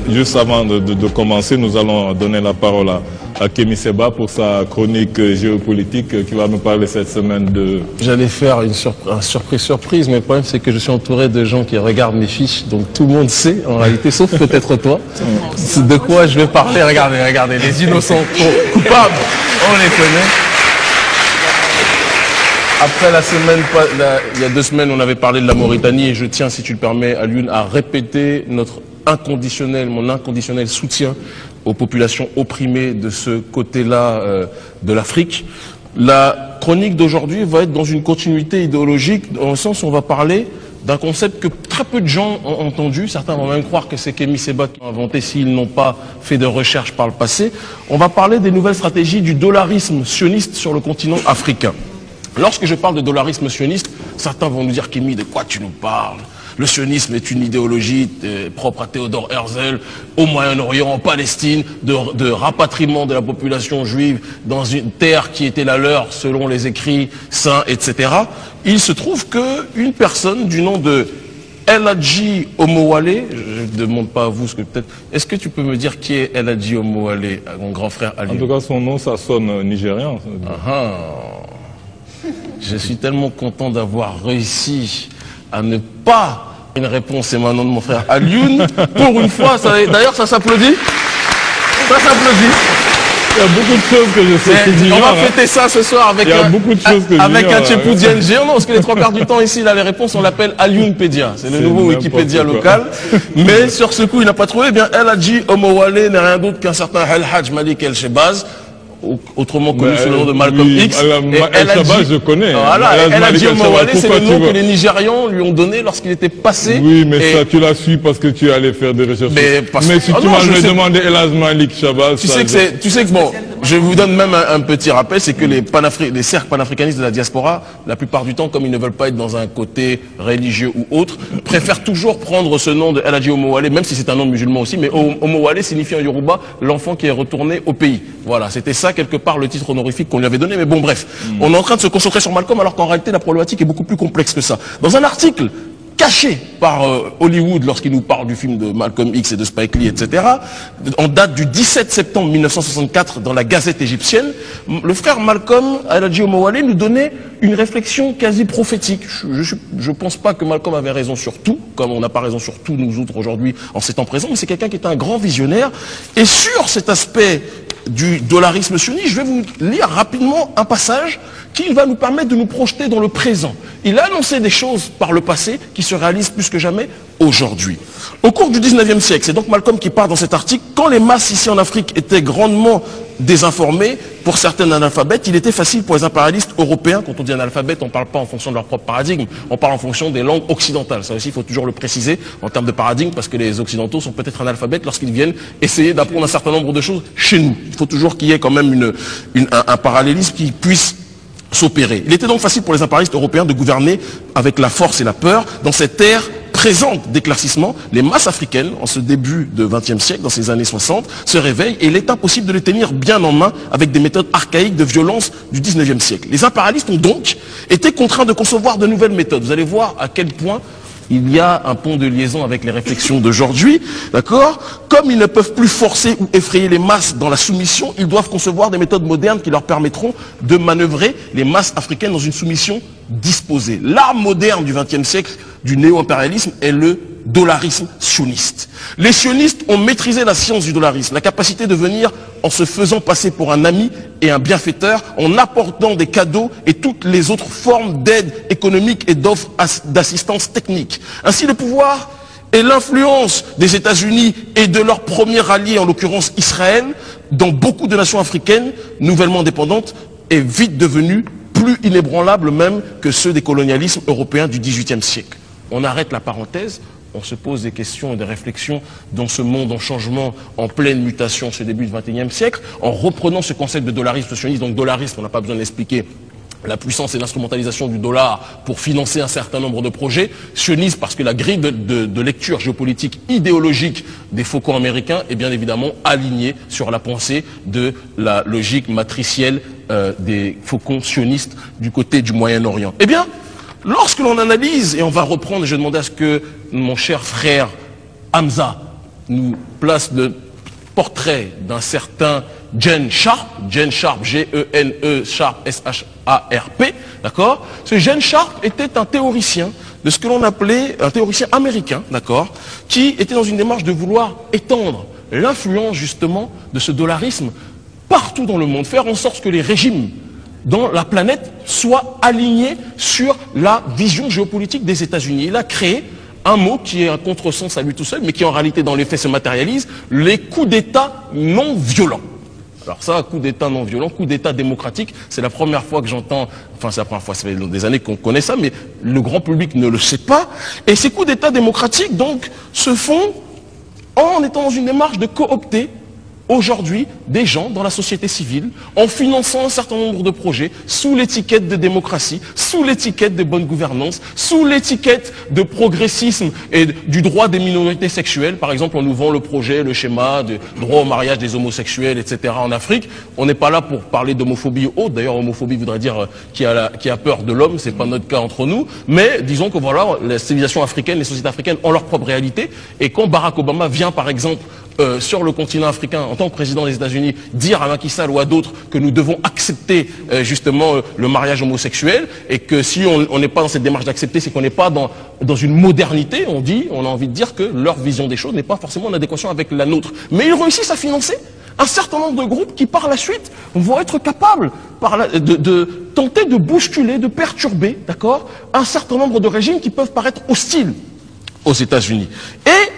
Juste avant de commencer, nous allons donner la parole à Kémy Seba pour sa chronique géopolitique qui va nous parler cette semaine de... J'allais faire une surprise, mais le problème c'est que je suis entouré de gens qui regardent mes fiches, donc tout le monde sait en réalité, sauf peut-être toi, de quoi je vais parler. Regardez, les innocents coupables, on les connaît. Après il y a 2 semaines, on avait parlé de la Mauritanie et je tiens, si tu le permets, Alioune, à répéter mon inconditionnel soutien aux populations opprimées de ce côté-là de l'Afrique. La chronique d'aujourd'hui va être dans une continuité idéologique, dans le sens où on va parler d'un concept que très peu de gens ont entendu. Certains vont même croire que c'est Kémy Seba qui l'a inventé s'ils n'ont pas fait de recherche par le passé. On va parler des nouvelles stratégies du dollarisme sioniste sur le continent africain. Lorsque je parle de dollarisme sioniste, certains vont nous dire « Kémy, de quoi tu nous parles ? Le sionisme est une idéologie propre à Théodore Herzl au Moyen-Orient, en Palestine, de rapatriement de la population juive dans une terre qui était la leur selon les écrits saints, etc. » Il se trouve qu'une personne du nom de El Hadji Omowale, je ne demande pas à vous ce que peut-être... Est-ce que tu peux me dire qui est El Hadji Omowale, mon grand frère Ali? En tout cas, son nom, ça sonne nigérian. Je suis tellement content d'avoir réussi à ne pas... Une réponse émanant de mon frère Alioune. Pour une fois, d'ailleurs, ça s'applaudit. Ça s'applaudit. Il y a beaucoup de choses que je sais. On va fêter ça ce soir avec un Tchépoudienne géant. Non, parce que les 3 quarts du temps ici, là, les réponses, on l'appelle Aliounepédia. C'est le nouveau Wikipédia local. Mais sur ce coup, il n'a pas trouvé. Eh bien, El Hadji Omowale n'est rien d'autre qu'un certain El Hadj Malik El Shebaz, autrement connu sous le nom de Malcolm X. El Shebaz, je connais. Voilà, El Hadji Omowale, c'est le nom que les Nigérians lui ont donné lorsqu'il était passé. Oui, mais ça, tu l'as su parce que tu es allé faire des recherches. Mais si tu m'avais demandé El Hadj Malik Shebaz... Tu sais que bon, je vous donne même un petit rappel, c'est que les cercles panafricanistes de la diaspora, la plupart du temps, comme ils ne veulent pas être dans un côté religieux ou autre, préfèrent toujours prendre ce nom de El Hadji Omowale, même si c'est un nom musulman aussi, mais Omowale signifie en Yoruba l'enfant qui est retourné au pays. Voilà, c'était ça quelque part le titre honorifique qu'on lui avait donné, mais bon bref. On est en train de se concentrer sur Malcolm alors qu'en réalité la problématique est beaucoup plus complexe que ça. Dans un article caché par Hollywood lorsqu'il nous parle du film de Malcolm X et de Spike Lee, etc., en date du 17 septembre 1964 dans la Gazette égyptienne, le frère Malcolm El Hadji Omowale nous donnait une réflexion quasi prophétique. Je pense pas que Malcolm avait raison sur tout, comme on n'a pas raison sur tout nous autres aujourd'hui en ces temps présents, mais c'est quelqu'un qui est un grand visionnaire. Et sur cet aspect du dollarisme sioniste, je vais vous lire rapidement un passage qui va nous permettre de nous projeter dans le présent. Il a annoncé des choses par le passé qui se réalisent plus que jamais aujourd'hui. Au cours du 19e siècle, c'est donc Malcolm qui part dans cet article, quand les masses ici en Afrique étaient grandement désinformées, pour certains analphabètes, il était facile pour les impérialistes européens, quand on dit analphabète, on ne parle pas en fonction de leur propre paradigme, on parle en fonction des langues occidentales. Ça aussi, il faut toujours le préciser en termes de paradigme, parce que les occidentaux sont peut-être analphabètes lorsqu'ils viennent essayer d'apprendre un certain nombre de choses chez nous. Il faut toujours qu'il y ait quand même un parallélisme qui puisse s'opérer. Il était donc facile pour les impérialistes européens de gouverner avec la force et la peur dans cette ère présente d'éclaircissement. Les masses africaines, en ce début de XXe siècle, dans ces années 60, se réveillent et il est impossible de les tenir bien en main avec des méthodes archaïques de violence du XIXe siècle. Les impérialistes ont donc été contraints de concevoir de nouvelles méthodes. Vous allez voir à quel point il y a un pont de liaison avec les réflexions d'aujourd'hui, d'accord? Comme ils ne peuvent plus forcer ou effrayer les masses dans la soumission, ils doivent concevoir des méthodes modernes qui leur permettront de manœuvrer les masses africaines dans une soumission disposée. L'arme moderne du XXe siècle du néo-impérialisme est le dollarisme sioniste. Les sionistes ont maîtrisé la science du dollarisme, la capacité de venir en se faisant passer pour un ami et un bienfaiteur, en apportant des cadeaux et toutes les autres formes d'aide économique et d'offres d'assistance technique. Ainsi, le pouvoir et l'influence des États-Unis et de leur premier allié, en l'occurrence Israël, dans beaucoup de nations africaines nouvellement indépendantes, est vite devenu plus inébranlable même que ceux des colonialismes européens du XVIIIe siècle. On arrête la parenthèse. On se pose des questions et des réflexions dans ce monde en changement, en pleine mutation, ce début du XXIe siècle, en reprenant ce concept de dollarisme sioniste. Donc dollarisme, on n'a pas besoin d'expliquer la puissance et l'instrumentalisation du dollar pour financer un certain nombre de projets. Sionisme parce que la grille de lecture géopolitique idéologique des faucons américains est bien évidemment alignée sur la pensée de la logique matricielle des faucons sionistes du côté du Moyen-Orient. Eh bien, lorsque l'on analyse, et on va reprendre, je demandais à ce que mon cher frère Hamza nous place le portrait d'un certain Gene Sharp, G-E-N-E, Sharp, S-H-A-R-P, d'accord? Ce Gene Sharp était un théoricien de ce que l'on appelait un théoricien américain, d'accord, qui était dans une démarche de vouloir étendre l'influence justement de ce dollarisme partout dans le monde, faire en sorte que les régimes dans la planète soient alignés sur la vision géopolitique des États-Unis. Il a créé un mot qui est un contresens à lui tout seul, mais qui en réalité dans les faits se matérialise, les coups d'État non violents. Alors ça, coup d'État non violent, coup d'État démocratique, c'est la première fois que j'entends, enfin c'est la première fois, ça fait des années qu'on connaît ça, mais le grand public ne le sait pas. Et ces coups d'État démocratiques, donc, se font en étant dans une démarche de coopter aujourd'hui des gens dans la société civile, en finançant un certain nombre de projets sous l'étiquette de démocratie, sous l'étiquette de bonne gouvernance, sous l'étiquette de progressisme et du droit des minorités sexuelles. Par exemple, on nous vend le projet, le schéma de droit au mariage des homosexuels, etc. en Afrique. On n'est pas là pour parler d'homophobie haute. D'ailleurs, homophobie voudrait dire qui a peur de l'homme. C'est pas notre cas entre nous. Mais disons que voilà, la civilisation africaine, les sociétés africaines ont leur propre réalité. Et quand Barack Obama vient, par exemple, sur le continent africain, en tant que président des États-Unis, dire à Macky Sall ou à d'autres que nous devons accepter justement le mariage homosexuel, et que si on n'est pas dans cette démarche d'accepter, c'est qu'on n'est pas dans une modernité, on a envie de dire que leur vision des choses n'est pas forcément en adéquation avec la nôtre. Mais ils réussissent à financer un certain nombre de groupes qui par la suite vont être capables de tenter de bousculer, de perturber, d'accord, un certain nombre de régimes qui peuvent paraître hostiles aux États-Unis. Et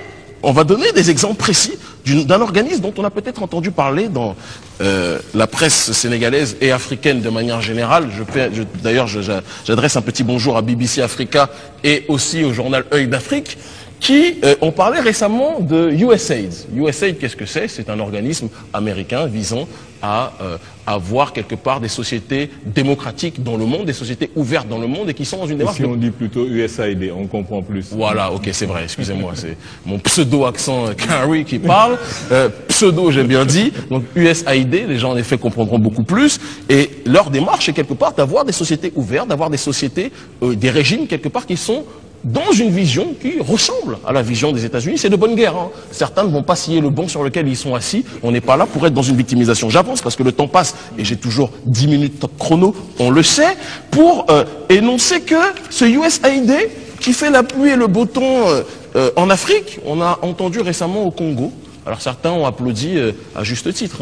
on va donner des exemples précis d'un organisme dont on a peut-être entendu parler dans la presse sénégalaise et africaine de manière générale. D'ailleurs, j'adresse un petit bonjour à BBC Africa et aussi au journal Œil d'Afrique, qui ont parlé récemment de USAID. USAID, qu'est-ce que c'est? C'est un organisme américain visant à avoir quelque part des sociétés démocratiques dans le monde, des sociétés ouvertes dans le monde et qui sont dans une démarche... Si on dit plutôt USAID, on comprend plus. Voilà, ok, c'est vrai, excusez-moi, c'est mon pseudo-accent Carrie qui parle. Pseudo, j'ai bien dit. Donc USAID, les gens en effet comprendront beaucoup plus. Et leur démarche est quelque part d'avoir des sociétés ouvertes, d'avoir des sociétés, des régimes quelque part qui sont dans une vision qui ressemble à la vision des États-Unis. C'est de bonne guerre, hein. Certains ne vont pas scier le banc sur lequel ils sont assis. On n'est pas là pour être dans une victimisation. J'avance parce que le temps passe et j'ai toujours 10 minutes top chrono, on le sait, pour énoncer que ce USAID qui fait la pluie et le beau temps en Afrique, on a entendu récemment au Congo. Alors certains ont applaudi à juste titre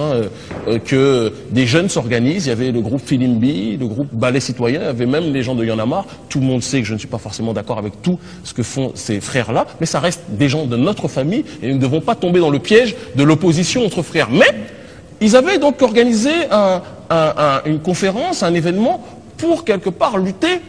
que des jeunes s'organisent. Il y avait le groupe Filimbi, le groupe Ballet Citoyen, il y avait même les gens de Y'en a marre. Tout le monde sait que je ne suis pas forcément d'accord avec tout ce que font ces frères-là, mais ça reste des gens de notre famille et nous ne devons pas tomber dans le piège de l'opposition entre frères. Mais ils avaient donc organisé une conférence, un événement pour quelque part lutter.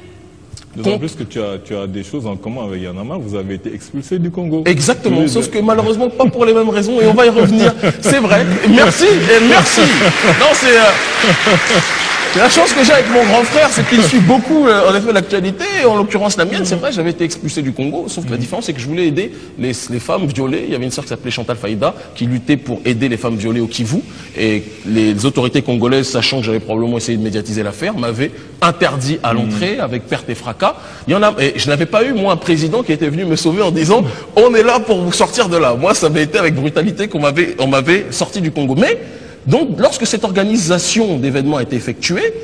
D'autant plus que tu as des choses en commun avec Y'en a marre, vous avez été expulsé du Congo. Exactement, sauf que malheureusement pas pour les mêmes raisons et on va y revenir. C'est vrai. Merci, et merci. Non, c'est la chance que j'ai avec mon grand frère, c'est qu'il suit beaucoup en effet l'actualité, en l'occurrence la mienne. C'est vrai, j'avais été expulsé du Congo, sauf que la différence c'est que je voulais aider les femmes violées. Il y avait une sœur qui s'appelait Chantal Faïda qui luttait pour aider les femmes violées au Kivu, et les autorités congolaises, sachant que j'avais probablement essayé de médiatiser l'affaire, m'avaient interdit à l'entrée avec perte et fracas. Et je n'avais pas eu moi un président qui était venu me sauver en disant on est là pour vous sortir de là. Moi ça avait été avec brutalité qu'on m'avait sorti du Congo. Mais donc, lorsque cette organisation d'événements a été effectuée,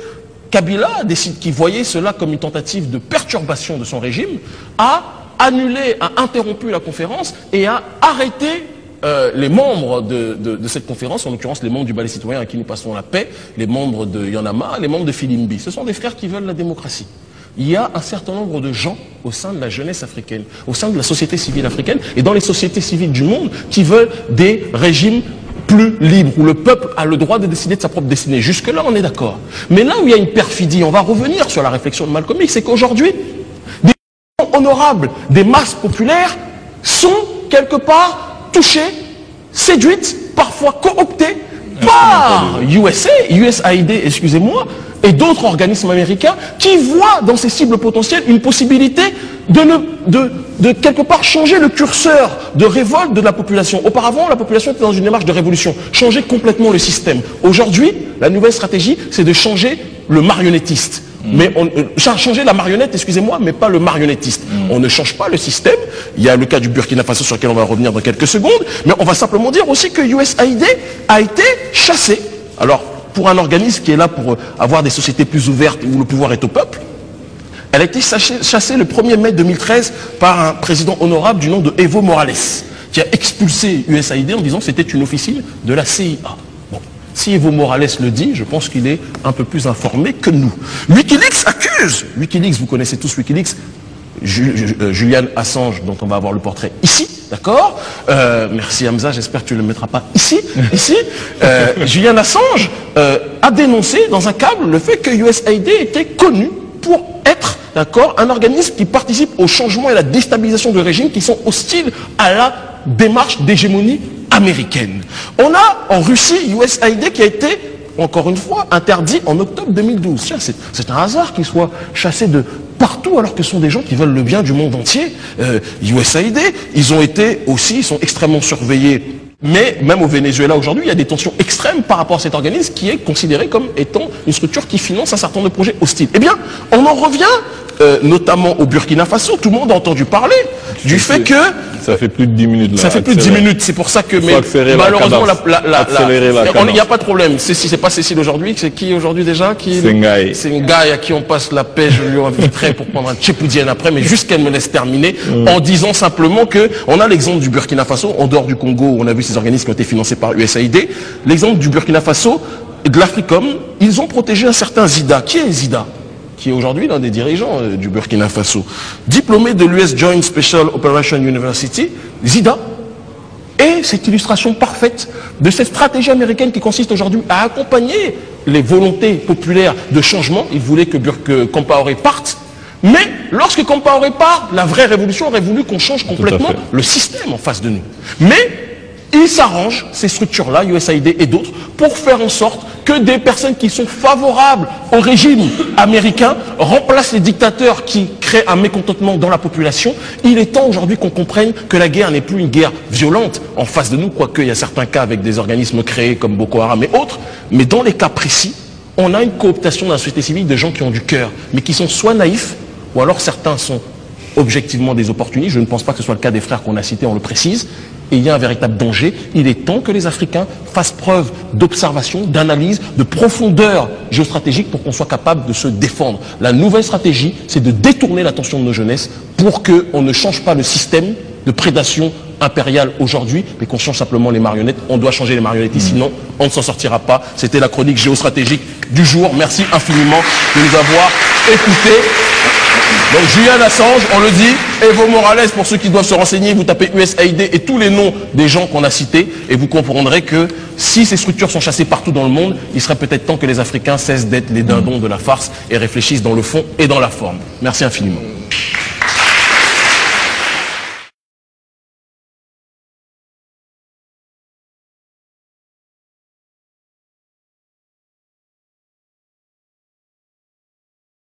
Kabila a décidé qu'il voyait cela comme une tentative de perturbation de son régime, a annulé, a interrompu la conférence et a arrêté les membres de cette conférence, en l'occurrence les membres du Ballet Citoyen à qui nous passons la paix, les membres de Y'en a marre, les membres de Filimbi. Ce sont des frères qui veulent la démocratie. Il y a un certain nombre de gens au sein de la jeunesse africaine, au sein de la société civile africaine et dans les sociétés civiles du monde qui veulent des régimes plus libre, où le peuple a le droit de décider de sa propre destinée. Jusque-là, on est d'accord. Mais là où il y a une perfidie, on va revenir sur la réflexion de Malcolm X, c'est qu'aujourd'hui, des gens honorables, des masses populaires, sont quelque part touchées, séduites, parfois cooptées par USAID, excusez-moi, et d'autres organismes américains qui voient dans ces cibles potentielles une possibilité de quelque part changer le curseur de révolte de la population. Auparavant, la population était dans une démarche de révolution, changer complètement le système. Aujourd'hui, la nouvelle stratégie, c'est de changer le marionnettiste. Mais changer la marionnette, excusez-moi, mais pas le marionnettiste. On ne change pas le système. Il y a le cas du Burkina Faso sur lequel on va revenir dans quelques secondes. Mais on va simplement dire aussi que USAID a été chassé. Alors, pour un organisme qui est là pour avoir des sociétés plus ouvertes où le pouvoir est au peuple, elle a été chassée le 1er mai 2013 par un président honorable du nom de Evo Morales, qui a expulsé USAID en disant que c'était une officine de la CIA. Bon. Si Evo Morales le dit, je pense qu'il est un peu plus informé que nous. Wikileaks accuse. Wikileaks, vous connaissez tous Wikileaks. Julian Assange, dont on va avoir le portrait ici, d'accord. Merci Hamza, j'espère que tu ne le mettras pas ici. Julian Assange a dénoncé dans un câble le fait que USAID était connu pour être, d'accord, un organisme qui participe au changement et à la déstabilisation de régimes qui sont hostiles à la démarche d'hégémonie américaine. On a en Russie USAID qui a été, encore une fois, interdit en octobre 2012. C'est un hasard qu'il soit chassé de partout alors que ce sont des gens qui veulent le bien du monde entier. USAID, ils sont extrêmement surveillés. Mais même au Venezuela aujourd'hui, il y a des tensions extrêmes par rapport à cet organisme qui est considéré comme étant une structure qui finance un certain nombre de projets hostiles. Eh bien, on en revient notamment au Burkina Faso. Tout le monde a entendu parler du fait que... Ça fait plus de 10 minutes là. Ça fait plus de 10 minutes, c'est pour ça que... Mais malheureusement, il n'y a pas de problème. C'est pas Cécile aujourd'hui, c'est qui aujourd'hui déjà? C'est Ngaï. C'est Ngaï à qui on passe la paix, je lui inviterai pour prendre un tchépoudienne après, mais juste qu'elle me laisse terminer en disant simplement que on a l'exemple du Burkina Faso, en dehors du Congo, où on a vu ces organismes qui ont été financés par USAID. L'exemple du Burkina Faso et de l'Africom, ils ont protégé un certain Zida. Qui est Zida? Qui est aujourd'hui l'un des dirigeants du Burkina Faso. Diplômé de l'US Joint Special Operation University, Zida est cette illustration parfaite de cette stratégie américaine qui consiste aujourd'hui à accompagner les volontés populaires de changement. Il voulait que Compaoré parte. Mais lorsque Compaoré part, la vraie révolution aurait voulu qu'on change complètement le système en face de nous. Mais ils s'arrangent, ces structures-là, USAID et d'autres, pour faire en sorte que des personnes qui sont favorables au régime américain remplacent les dictateurs qui créent un mécontentement dans la population. Il est temps aujourd'hui qu'on comprenne que la guerre n'est plus une guerre violente en face de nous, quoique il y a certains cas avec des organismes créés comme Boko Haram et autres, mais dans les cas précis, on a une cooptation dans la société civile de gens qui ont du cœur, mais qui sont soit naïfs, ou alors certains sont objectivement des opportunistes. Je ne pense pas que ce soit le cas des frères qu'on a cités, on le précise. Et il y a un véritable danger. Il est temps que les Africains fassent preuve d'observation, d'analyse, de profondeur géostratégique pour qu'on soit capable de se défendre. La nouvelle stratégie, c'est de détourner l'attention de nos jeunesses pour qu'on ne change pas le système de prédation impériale aujourd'hui, mais qu'on change simplement les marionnettes. On doit changer les marionnettes, sinon on ne s'en sortira pas. C'était la chronique géostratégique du jour. Merci infiniment de nous avoir écoutés. Donc Julian Assange, on le dit, Evo Morales, pour ceux qui doivent se renseigner, vous tapez USAID et tous les noms des gens qu'on a cités et vous comprendrez que si ces structures sont chassées partout dans le monde, il serait peut-être temps que les Africains cessent d'être les dindons de la farce et réfléchissent dans le fond et dans la forme. Merci infiniment.